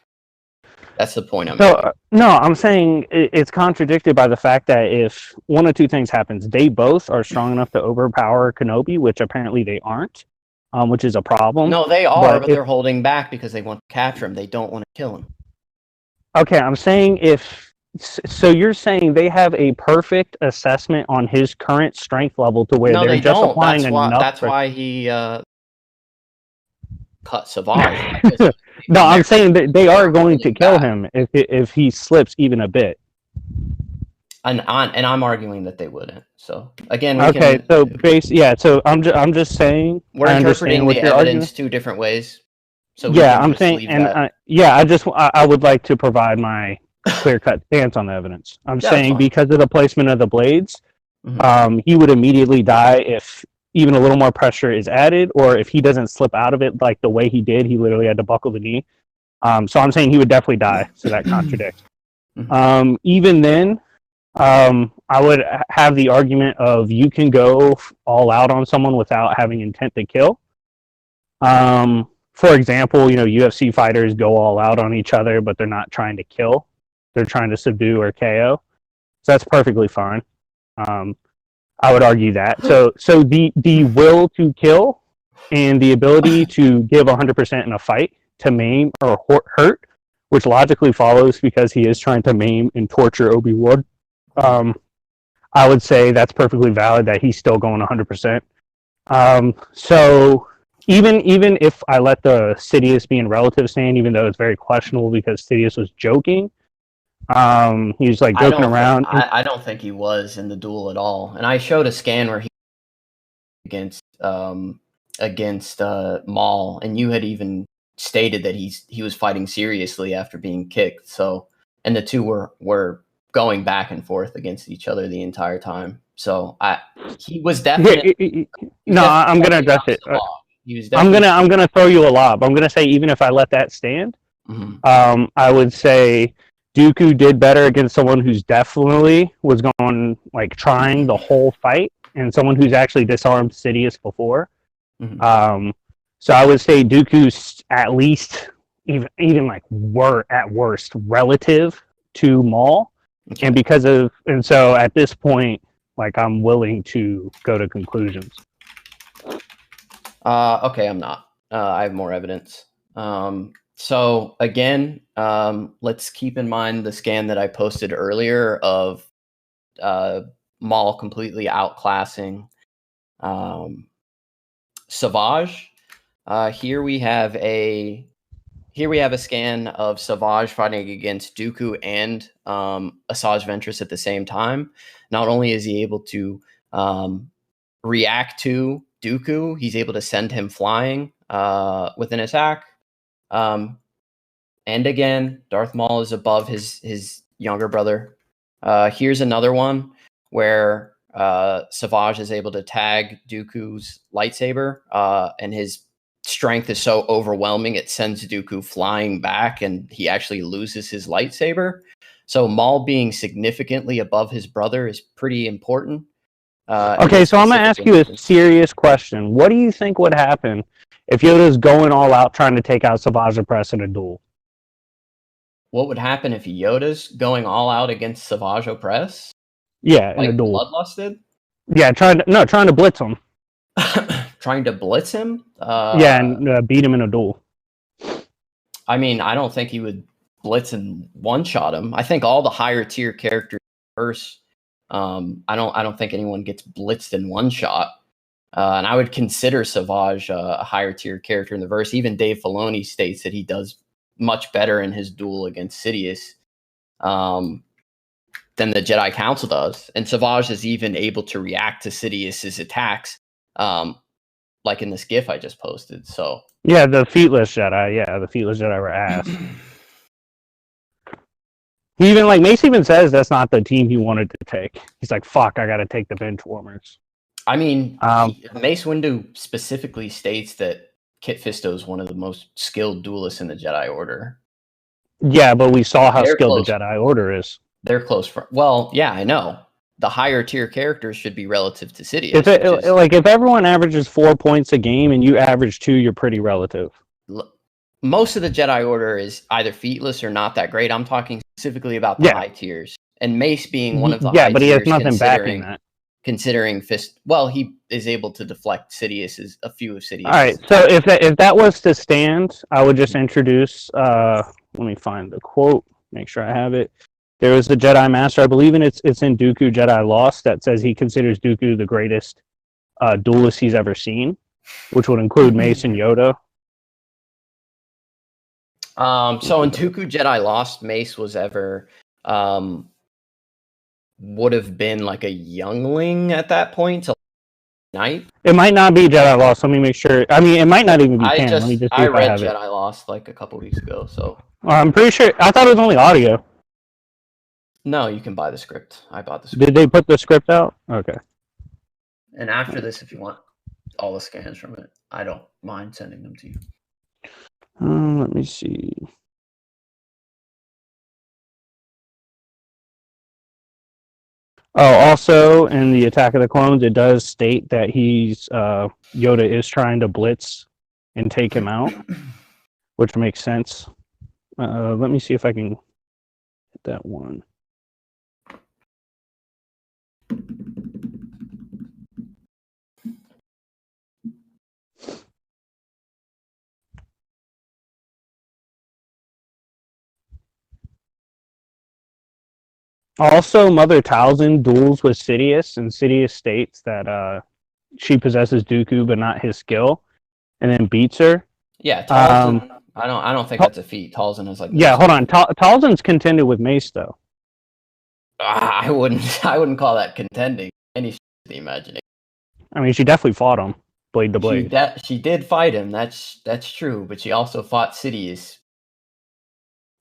S1: That's the point I'm making.
S2: No, I'm saying it's contradicted by the fact that if one of two things happens, they both are strong enough to overpower Kenobi, which apparently they aren't, which is a problem.
S1: No, they are, but they're holding back because they want to capture him. They don't want to kill him.
S2: Okay, I'm saying so you're saying they have a perfect assessment on his current strength level to where they're just applying enough.
S1: That's why he cut Savage.
S2: No, I'm saying that they are going to kill him if he slips even a bit.
S1: And I'm arguing that they wouldn't. So again,
S2: So I'm just saying
S1: we're interpreting the evidence two different ways. So
S2: I'm saying, I would like to provide my clear-cut stance on the evidence. I'm saying because of the placement of the blades, he would immediately die if even a little more pressure is added, or if he doesn't slip out of it like the way he did, he literally had to buckle the knee. So I'm saying he would definitely die, so that contradicts. Even then, I would have the argument of you can go all out on someone without having intent to kill. For example, UFC fighters go all out on each other, but they're not trying to kill. They're trying to subdue or KO. So that's perfectly fine. I would argue that. So the will to kill and the ability to give 100% in a fight to maim or hurt, which logically follows because he is trying to maim and torture Obi-Wan. I would say that's perfectly valid that he's still going 100%. So even if I let the Sidious being relative stand, even though it's very questionable because Sidious was joking, he was like joking around.
S1: I don't think he was in the duel at all. And I showed a scan where he against Maul, and you had even stated that he was fighting seriously after being kicked. So, and the two were going back and forth against each other the entire time. So he was definitely.
S2: I'm gonna address it. I'm gonna throw you a lob. I'm gonna say even if I let that stand, I would say Dooku did better against someone who's definitely was going like trying the whole fight, and someone who's actually disarmed Sidious before. So I would say Dooku's at least even like at worst relative to Maul, and so at this point, like I'm willing to go to conclusions.
S1: Okay, I'm not. I have more evidence. So again, let's keep in mind the scan that I posted earlier of Maul completely outclassing Savage. Here we have a scan of Savage fighting against Dooku and Asajj Ventress at the same time. Not only is he able to react to Dooku, he's able to send him flying with an attack. And again, Darth Maul is above his younger brother. Here's another one where Savage is able to tag Dooku's lightsaber, and his strength is so overwhelming it sends Dooku flying back, and he actually loses his lightsaber. So Maul being significantly above his brother is pretty important.
S2: Okay, so I'm going to ask you a serious question. What do you think would happen if Yoda's going all out trying to take out Savage Opress in a duel?
S1: What would happen if Yoda's going all out against Savage Opress?
S2: Yeah, in a duel.
S1: Bloodlusted?
S2: Yeah, trying to blitz him.
S1: Trying to blitz him?
S2: And beat him in a duel.
S1: I mean, I don't think he would blitz and one-shot him. I think all the higher tier characters first. I don't think anyone gets blitzed in one shot. And I would consider Savage a higher tier character in the verse. Even Dave Filoni states that he does much better in his duel against Sidious than the Jedi Council does. And Savage is even able to react to Sidious's attacks, like in this GIF I just posted. So
S2: yeah, the feetless Jedi. Yeah, the feetless Jedi were ass. Even like Mace even says that's not the team he wanted to take. He's like, "Fuck, I got to take the bench warmers."
S1: I mean, Mace Windu specifically states that Kit Fisto is one of the most skilled duelists in the Jedi Order.
S2: Yeah, but we saw how skilled the Jedi Order is.
S1: They're close. Well, yeah, I know. The higher tier characters should be relative to Sidious.
S2: If everyone averages 4 points a game and you average 2, you're pretty relative.
S1: Most of the Jedi Order is either featless or not that great. I'm talking specifically about the high tiers. And Mace being one of the high tiers. Yeah,
S2: but he has nothing backing that.
S1: Considering he is able to deflect a few of Sidious's.
S2: All right, so if that was to stand, I would just introduce, let me find the quote, make sure I have it. There was the Jedi Master, I believe it's in Dooku Jedi Lost, that says he considers Dooku the greatest duelist he's ever seen, which would include Mace and Yoda.
S1: So in Dooku Jedi Lost, Mace was ever would have been like a youngling at that point till night.
S2: It might not be Jedi Lost. Let me make sure. I mean, it might not even be canon. Let me just see if I read
S1: Jedi Lost like a couple weeks ago, so
S2: I'm pretty sure. I thought it was only audio.
S1: No, you can buy the script. I bought the script.
S2: Did they put the script out? Okay.
S1: And after this, if you want all the scans from it, I don't mind sending them to you.
S2: Let me see. Oh, also in the Attack of the Clones, it does state that Yoda is trying to blitz and take him out, which makes sense. Let me see if I can get that one. Also, Mother Talzin duels with Sidious, and Sidious states that she possesses Dooku, but not his skill, and then beats her.
S1: Yeah, Talzin. I don't think that's a feat. Talzin is like.
S2: Yeah, hold on. Talzin's contended with Mace though.
S1: I wouldn't call that contending. Any the imagination.
S2: I mean, she definitely fought him, blade to blade.
S1: She did fight him. That's true. But she also fought Sidious.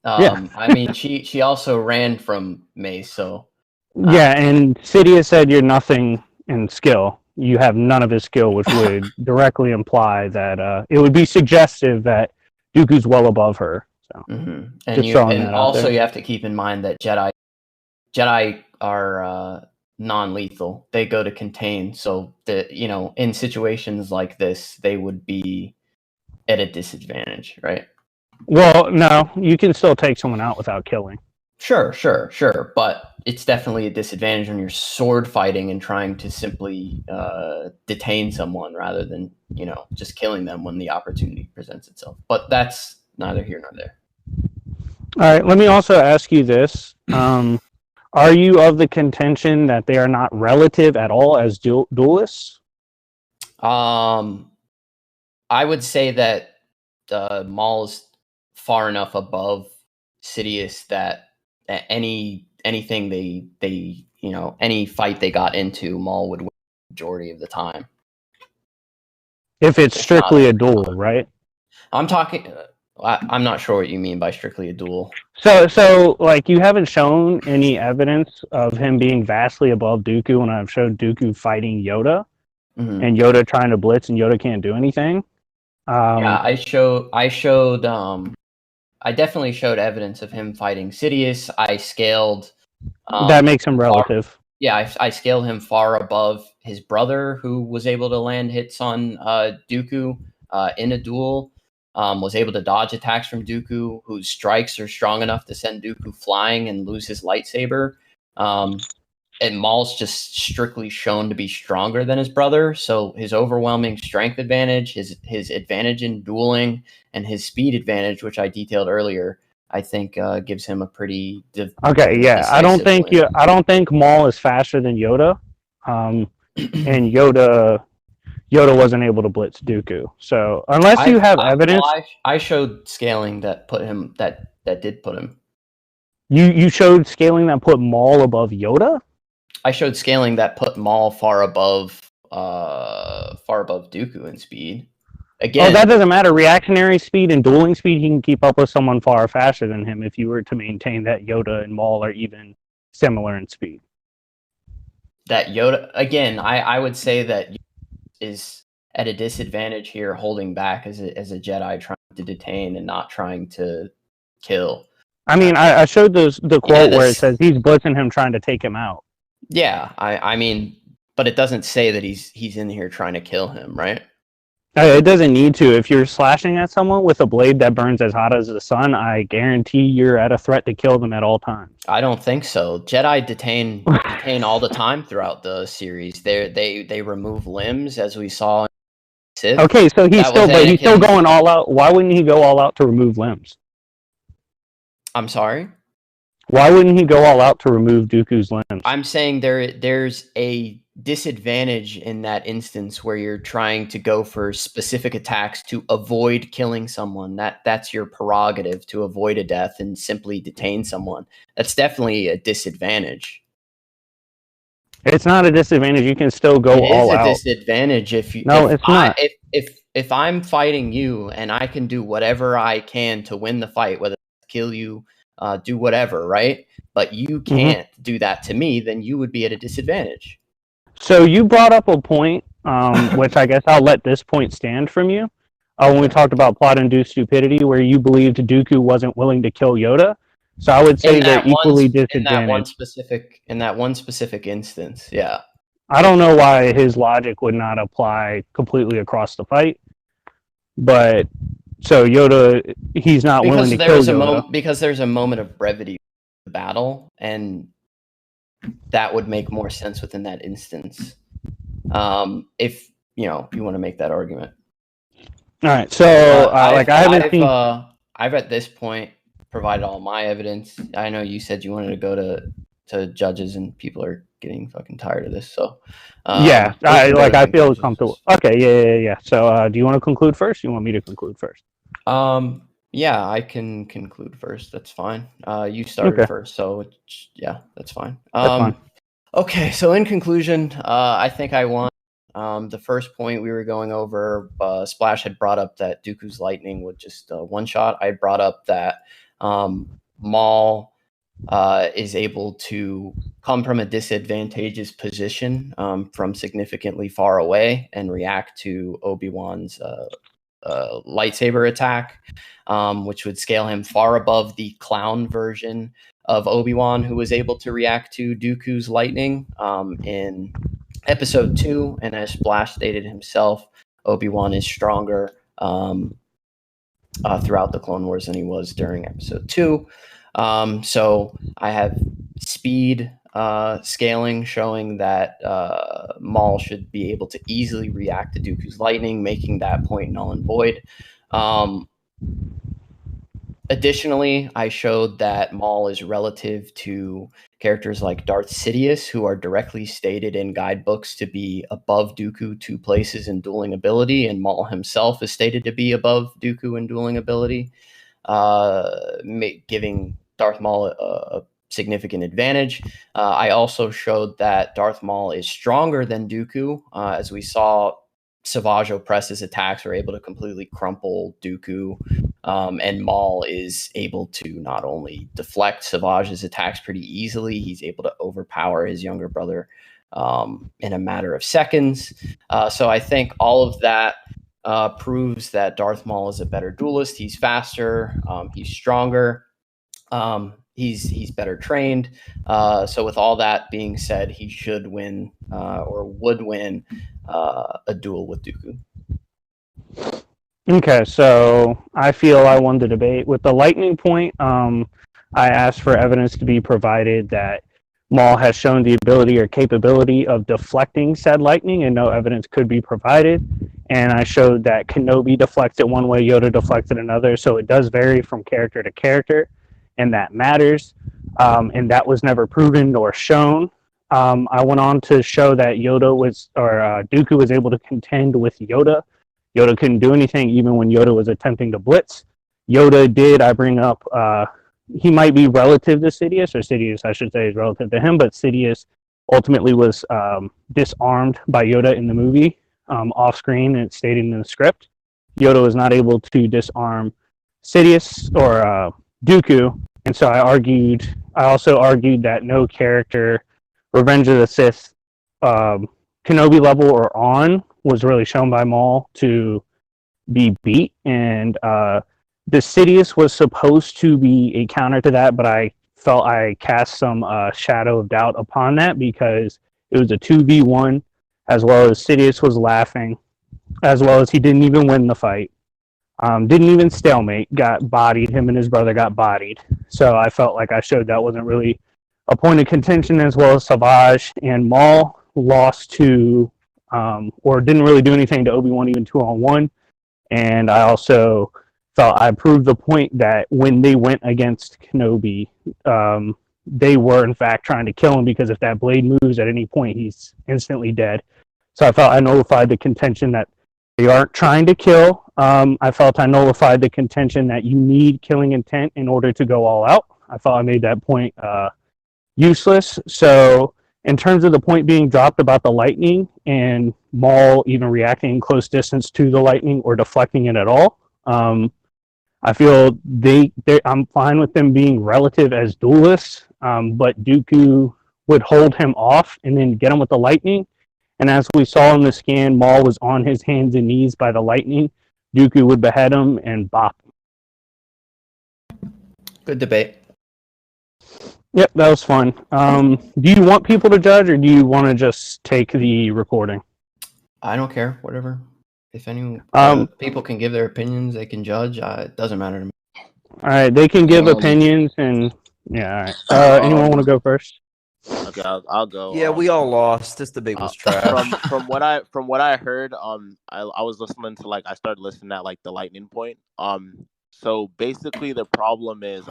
S2: Yeah.
S1: I mean, she also ran from Mace. So.
S2: Yeah, and Sidious said you're nothing in skill. You have none of his skill, which would directly imply that it would be suggestive that Dooku's well above her. So,
S1: and also you have to keep in mind that Jedi are non-lethal. They go to contain, so in situations like this, they would be at a disadvantage, right?
S2: Well, no, you can still take someone out without killing.
S1: Sure, but it's definitely a disadvantage when you're sword fighting and trying to simply detain someone rather than just killing them when the opportunity presents itself. But that's neither here nor there.
S2: All right, let me also ask you this. Are you of the contention that they are not relative at all as duelists?
S1: I would say that Maul is far enough above Sidious that anything they any fight they got into, Maul would win the majority of the time.
S2: If it's strictly a duel, right?
S1: I'm talking. I'm not sure what you mean by strictly a duel.
S2: So like you haven't shown any evidence of him being vastly above Dooku when I've showed Dooku fighting Yoda, and Yoda trying to blitz and Yoda can't do anything.
S1: Yeah, I definitely showed evidence of him fighting Sidious. I scaled.
S2: That makes him relative.
S1: I scaled him far above his brother, who was able to land hits on Dooku in a duel. Was able to dodge attacks from Dooku, whose strikes are strong enough to send Dooku flying and lose his lightsaber. And Maul's just strictly shown to be stronger than his brother, so his overwhelming strength advantage, his advantage in dueling, and his speed advantage, which I detailed earlier, I think gives him a pretty
S2: okay. Yeah, I don't think Maul is faster than Yoda, and Yoda wasn't able to blitz Dooku. So unless you have evidence,
S1: I showed scaling that put him that did put him.
S2: You showed scaling that put Maul above Yoda.
S1: I showed scaling that put Maul far above Dooku in speed. Again,
S2: that doesn't matter. Reactionary speed and dueling speed, he can keep up with someone far faster than him if you were to maintain that Yoda and Maul are even similar in speed.
S1: That Yoda, again, I would say that is at a disadvantage here, holding back as a Jedi, trying to detain and not trying to kill.
S2: I mean, I showed the quote where it says he's blitzing him, trying to take him out.
S1: Yeah, I mean, but it doesn't say that he's in here trying to kill him, right?
S2: It doesn't need to. If you're slashing at someone with a blade that burns as hot as the sun, I guarantee you're at a threat to kill them at all times.
S1: I don't think so. Jedi detain all the time throughout the series. They remove limbs, as we saw in Sith.
S2: Okay, so he's still going all out. Why wouldn't he go all out to remove limbs?
S1: I'm sorry?
S2: Why wouldn't he go all out to remove Dooku's limbs?
S1: I'm saying there's a disadvantage in that instance where you're trying to go for specific attacks to avoid killing someone. That's your prerogative, to avoid a death and simply detain someone. That's definitely a disadvantage.
S2: It's not a disadvantage. You can still go all out.
S1: It is a disadvantage if you.
S2: No, it's not.
S1: If I'm fighting you and I can do whatever I can to win the fight, whether it's kill you, do whatever, right? But you can't do that to me, then you would be at a disadvantage.
S2: So you brought up a point, which I guess I'll let this point stand from you. When we talked about plot-induced stupidity, where you believed Dooku wasn't willing to kill Yoda. So I would say they're equally
S1: in
S2: disadvantaged.
S1: that one specific instance, yeah.
S2: I don't know why his logic would not apply completely across the fight, but so Yoda, he's not willing to kill Yoda.
S1: Because there's a moment of brevity in the battle, and that would make more sense within that instance. If you want to make that argument.
S2: All right, so
S1: I've at this point provided all my evidence. I know you said you wanted to go to judges, and people are getting fucking tired of this. So
S2: I feel comfortable. Okay, yeah. So do you want to conclude first? You want me to conclude first?
S1: Yeah, I can conclude first. That's fine. You started first, so yeah, that's fine.
S2: That's fine.
S1: Okay, so in conclusion, I think I won. The first point we were going over, Splash had brought up that Dooku's lightning would just one shot. I brought up that Maul is able to come from a disadvantageous position from significantly far away and react to Obi-Wan's lightsaber attack, which would scale him far above the clown version of Obi-Wan, who was able to react to Dooku's lightning in Episode 2. And as Splash stated himself, Obi-Wan is stronger throughout the Clone Wars than he was during Episode 2. So I have speed scaling showing that Maul should be able to easily react to Dooku's lightning, making that point null and void. Additionally, I showed that Maul is relative to characters like Darth Sidious, who are directly stated in guidebooks to be above Dooku 2 places in dueling ability, and Maul himself is stated to be above Dooku in dueling ability, giving Darth Maul a significant advantage. I also showed that Darth Maul is stronger than Dooku, as we saw Savage Opress's attacks are able to completely crumple Dooku, and Maul is able to not only deflect Savage's attacks pretty easily, he's able to overpower his younger brother in a matter of seconds. So I think all of that proves that Darth Maul is a better duelist. He's faster, he's stronger, he's better trained. So with all that being said, he should win or would win a duel with Dooku.
S2: Okay, so I feel I won the debate. With the lightning point, I asked for evidence to be provided that Maul has shown the ability or capability of deflecting said lightning, and no evidence could be provided. And I showed that Kenobi deflects it one way, Yoda deflects it another, so it does vary from character to character, and that matters. And that was never proven nor shown. I went on to show that Dooku was able to contend with Yoda. Yoda couldn't do anything even when Yoda was attempting to blitz. Yoda did, I bring up, he might be relative to Sidious, or Sidious, I should say, is relative to him, but Sidious ultimately was disarmed by Yoda in the movie, off screen, and it's stated in the script. Yoda was not able to disarm Sidious or Dooku, and so I also argued that no character, Revenge of the Sith, Kenobi level or on, was really shown by Maul to be beat, and the Sidious was supposed to be a counter to that, but I felt I cast some shadow of doubt upon that because it was a 2v1, as well as Sidious was laughing, as well as he didn't even win the fight, didn't even stalemate, got bodied, him and his brother got bodied. So I felt like I showed that wasn't really a point of contention, as well as Savage and Maul lost to, or didn't really do anything to Obi-Wan even 2-on-1. And I also felt I proved the point that when they went against Kenobi, they were in fact trying to kill him, because if that blade moves at any point, he's instantly dead. So I felt I nullified the contention that they aren't trying to kill. I felt I nullified the contention that you need killing intent in order to go all out. I felt I made that point useless. So in terms of the point being dropped about the lightning and Maul even reacting close distance to the lightning or deflecting it at all, I feel I'm fine with them being relative as duelists, but Dooku would hold him off and then get him with the lightning. And as we saw in the scan, Maul was on his hands and knees by the lightning. Dooku would behead him and bop him.
S1: Good debate.
S2: Yep, that was fun. Do you want people to judge, or do you want to just take the recording?
S1: I don't care. Whatever. If any people can give their opinions, they can judge. It doesn't matter to me.
S2: All right, they can give opinions, and yeah. All right. Anyone want to go first?
S4: Okay, I'll go.
S5: Yeah, we all lost. This debate was trash.
S4: From what I heard, I was listening to I started listening at the lightning point. So basically the problem is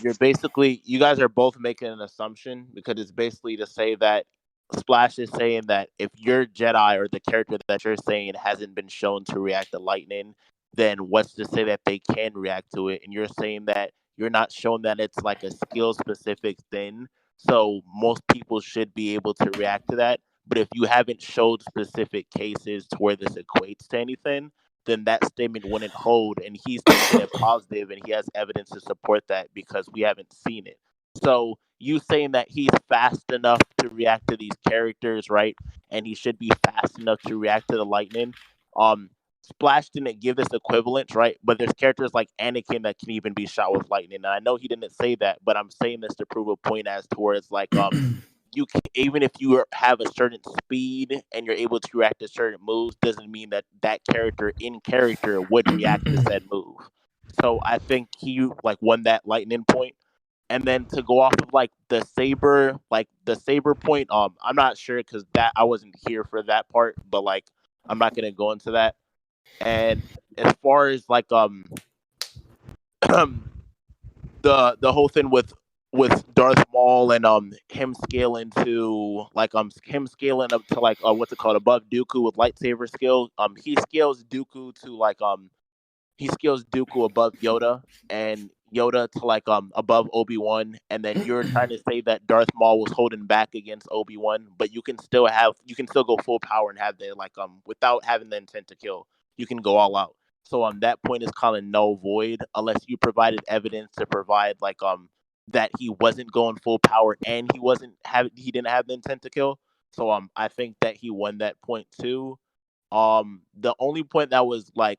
S4: you guys are both making an assumption because it's basically to say that Splash is saying that if your Jedi or the character that you're saying hasn't been shown to react to lightning, then what's to say that they can react to it? And you're saying that you're not shown that it's a skill specific thing. So most people should be able to react to that. But if you haven't showed specific cases to where this equates to anything, then that statement wouldn't hold. And he's taking it positive, and he has evidence to support that because we haven't seen it. So you saying that he's fast enough to react to these characters, right? And he should be fast enough to react to the lightning. Splash didn't give this equivalent, right? But there's characters like Anakin that can even be shot with lightning. And I know he didn't say that, but I'm saying this to prove a point as to where it's you can, even if you have a certain speed and you're able to react to certain moves, doesn't mean that that character in character would react to said move. So I think he won that lightning point. And then to go off of the saber point, I'm not sure because that I wasn't here for that part, but I'm not gonna go into that. And as far as the whole thing with Darth Maul and him scaling to him scaling up to what's it called above Dooku with lightsaber skill, he scales Dooku to he scales Dooku above Yoda and Yoda to above Obi-Wan, and then you're trying to say that Darth Maul was holding back against Obi-Wan, but you can still go full power and have the without having the intent to kill. You can go all out. So that point is kind of null void unless you provided evidence to provide that he wasn't going full power and he didn't have the intent to kill. So I think that he won that point too. The only point that was I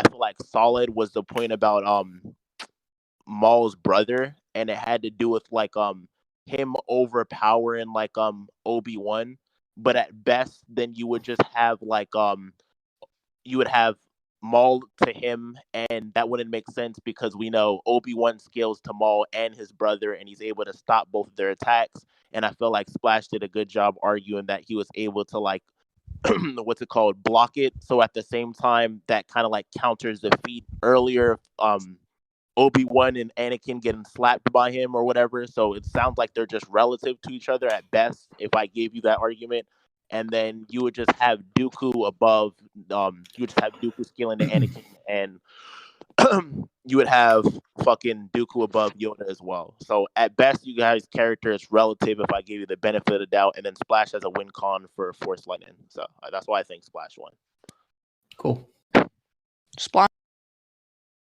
S4: feel solid was the point about Maul's brother, and it had to do with him overpowering Obi-Wan, but at best then you would just have you would have Maul to him, and that wouldn't make sense because we know Obi-Wan scales to Maul and his brother, and he's able to stop both of their attacks. And I feel like Splash did a good job arguing that he was able to what's it called, block it. So at the same time, that kind of counters the feat earlier. Obi-Wan and Anakin getting slapped by him or whatever. So it sounds like they're just relative to each other at best. If I gave you that argument. And then you would just have Dooku above. You would just have Dooku scaling to Anakin, and you would have fucking Dooku above Yoda as well. So at best, you guys' character is relative. If I gave you the benefit of the doubt, and then Splash has a win con for Force Lightning. So that's why I think Splash won.
S1: Cool.
S6: Splash